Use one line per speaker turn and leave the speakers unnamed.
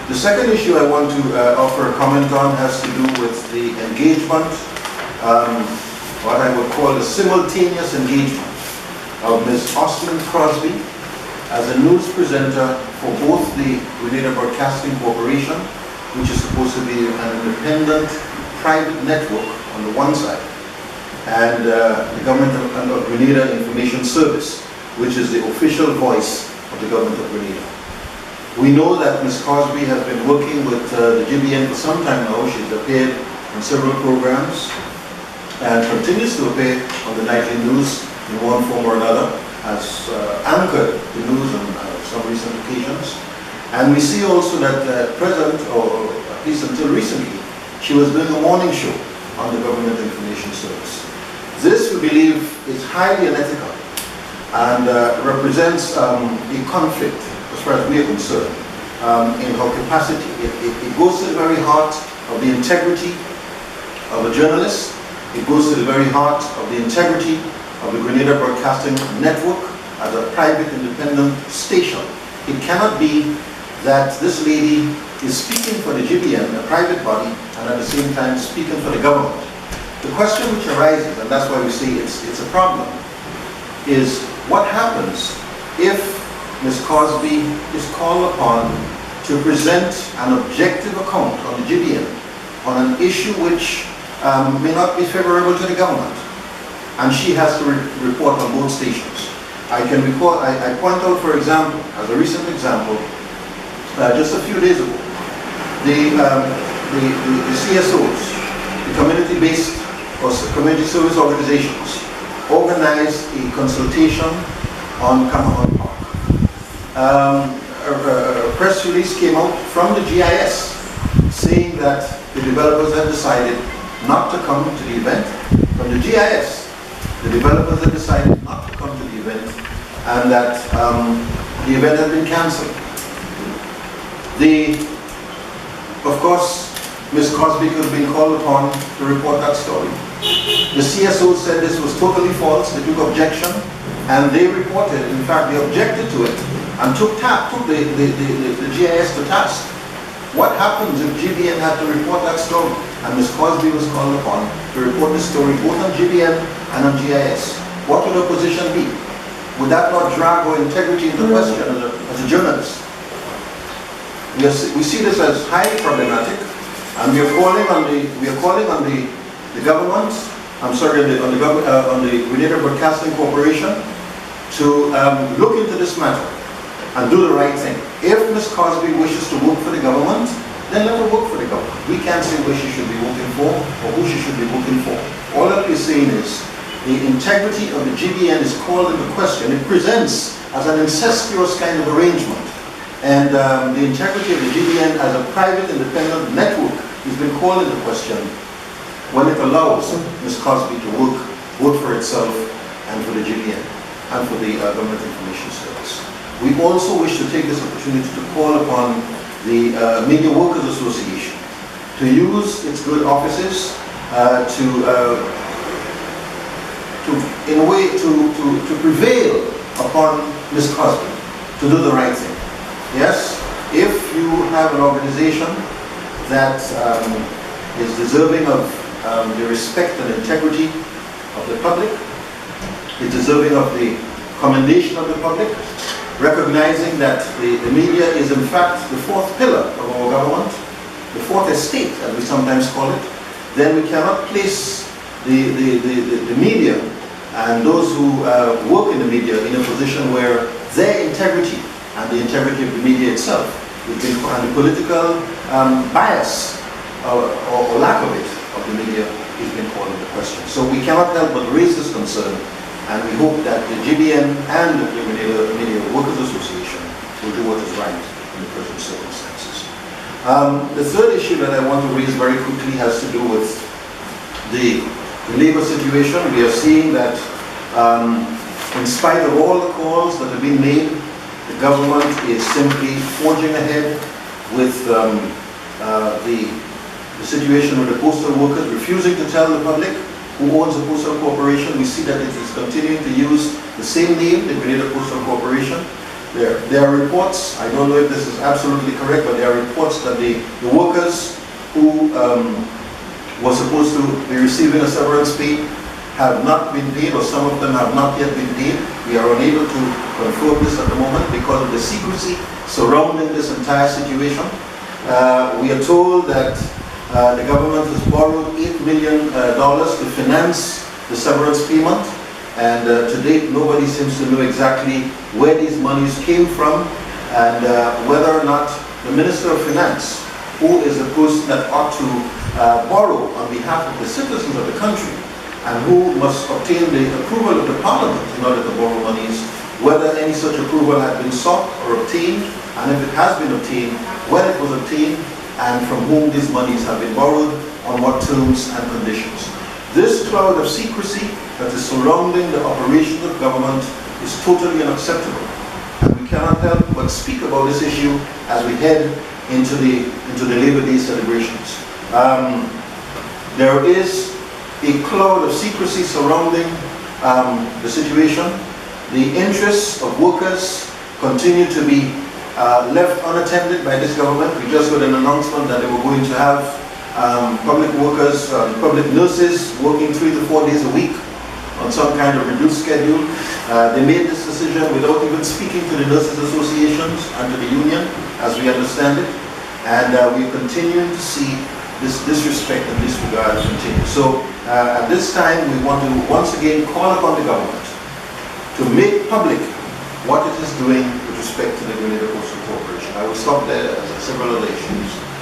The second issue I want to offer a comment on has to do with the engagement, what I would call the simultaneous engagement of Ms. Austin Crosby as a news presenter for both the Grenada Broadcasting Corporation, which is supposed to be an independent private network on the one side, and the Government of Grenada Information Service, which is the official voice of the Government of Grenada. We know that Ms. Crosby has been working with the GBN for some time now. She's appeared on several programs and continues to appear on the nightly news in one form or another, has anchored the news on some recent occasions. And we see also that at present, or at least until recently, she was doing a morning show on the Government Information Service. This, we believe, is highly unethical and represents a conflict, as far as we are concerned, in her capacity. It goes to the very heart of the integrity of a journalist. It goes to the very heart of the integrity of the Grenada Broadcasting Network as a private independent station. It cannot be that this lady is speaking for the GBN, a private body, and at the same time speaking for the government. The question which arises, and that's why we say it's a problem, is what happens if Ms. Crosby is called upon to present an objective account on the GBN on an issue which may not be favorable to the government, and she has to report on both stations. I point out, for example, as a recent example, just a few days ago, the CSOs, the community-based or community service organizations, organized a consultation on Cameron Park. A press release came out from the GIS saying that the developers had decided not to come to the event. From the GIS, the developers had decided not to come to the event, and that the event had been cancelled. Of course, Ms. Crosby could have been called upon to report that story. The CSO said this was totally false. They took objection, and they reported. In fact, they objected to it and took the GIS to task. What happens if GBN had to report that story and Ms. Crosby was called upon to report the story both on GBN and on GIS? What would her position be? Would that not drag her integrity into question as a journalist? We see this as highly problematic, and we are calling on the government. I'm sorry, on the Grenada Broadcasting Corporation to look into this matter and do the right thing. If Ms. Crosby wishes to work for the government, then let her work for the government. We can't say where she should be working for or who she should be working for. All that we're saying is the integrity of the GBN is called into question. It presents as an incestuous kind of arrangement. And the integrity of the GBN as a private independent network has been called into question when it allows Ms. Crosby to work both for itself and for the GBN and for the Government Information Service. We also wish to take this opportunity to call upon the Media Workers Association to use its good offices in a way to prevail upon Ms. Crosby to do the right thing. Yes, if you have an organization that is deserving of the respect and integrity of the public, is deserving of the commendation of the public, recognizing that the media is in fact the fourth pillar of our government, the fourth estate as we sometimes call it, then we cannot place the media and those who work in the media in a position where their integrity and the integrity of the media itself and the political bias or lack of it of the media is being called into question. So we cannot help but raise this concern, and we hope that the GBN and the Media Workers Association will do what is right in the present circumstances. The third issue that I want to raise very quickly has to do with the labor situation. We are seeing that in spite of all the calls that have been made, the government is simply forging ahead with the situation with the postal workers, refusing to tell the public who owns the postal corporation. We see that it is continuing to use the same name, the Grenada Postal Corporation. There are reports, I don't know if this is absolutely correct, but there are reports that the workers who were supposed to be receiving a severance pay have not been paid, or some of them have not yet been paid. We are unable to confirm this at the moment because of the secrecy surrounding this entire situation. We are told that the government has borrowed $8 million to finance the severance payment, and to date nobody seems to know exactly where these monies came from, and whether or not the Minister of Finance, who is the person that ought to borrow on behalf of the citizens of the country, and who must obtain the approval of the Parliament in order to borrow monies, whether any such approval had been sought or obtained, and if it has been obtained, when it was obtained, and from whom these monies have been borrowed, on what terms and conditions. This cloud of secrecy that is surrounding the operation of government is totally unacceptable. And we cannot help but speak about this issue as we head into the Labor Day celebrations. There is a cloud of secrecy surrounding the situation. The interests of workers continue to be left unattended by this government. We just got an announcement that they were going to have public workers, public nurses working 3 to 4 days a week on some kind of reduced schedule. They made this decision without even speaking to the nurses associations and to the union, as we understand it. And we continue to see this disrespect and disregard continue. So at this time, we want to once again call upon the government to make public what it is doing with respect to the Grenada Coastal Corporation. I will stop there as several other issues.